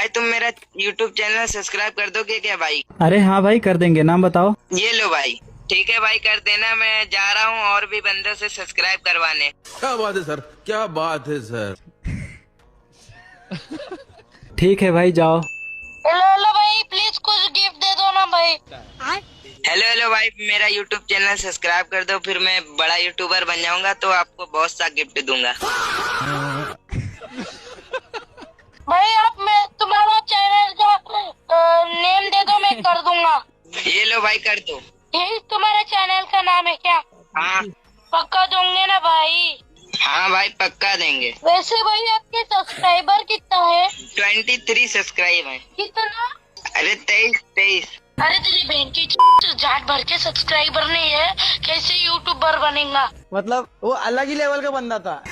भाई तुम मेरा यूट्यूब चैनल सब्सक्राइब कर दोगे क्या भाई? अरे हाँ भाई कर देंगे, नाम बताओ। ये लो भाई। ठीक है भाई, कर देना। मैं जा रहा हूँ और भी बंदों से सब्सक्राइब करवाने। क्या बात है सर, क्या बात है सर। ठीक है भाई जाओ। हेलो हेलो भाई, प्लीज कुछ गिफ्ट दे दो ना भाई। हेलो हेलो भाई, मेरा यूट्यूब चैनल सब्सक्राइब कर दो, फिर मैं बड़ा यूट्यूबर बन जाऊंगा तो आपको बहुत सा गिफ्ट दूंगा। भाई आप मैं तुम्हारा चैनल का नेम दे दो, मैं कर दूंगा। ये लो भाई, कर दो। यही तुम्हारे चैनल का नाम है क्या? हाँ पक्का दोगे ना भाई? हाँ भाई, पक्का देंगे। वैसे भाई आपके सब्सक्राइबर कितना है? 23 सब्सक्राइब है। कितना? अरे 23। अरे तेरी बहन की जाट भर के सब्सक्राइबर नहीं है, कैसे यूट्यूबर बनेगा? मतलब वो अलग ही लेवल का बंदा था।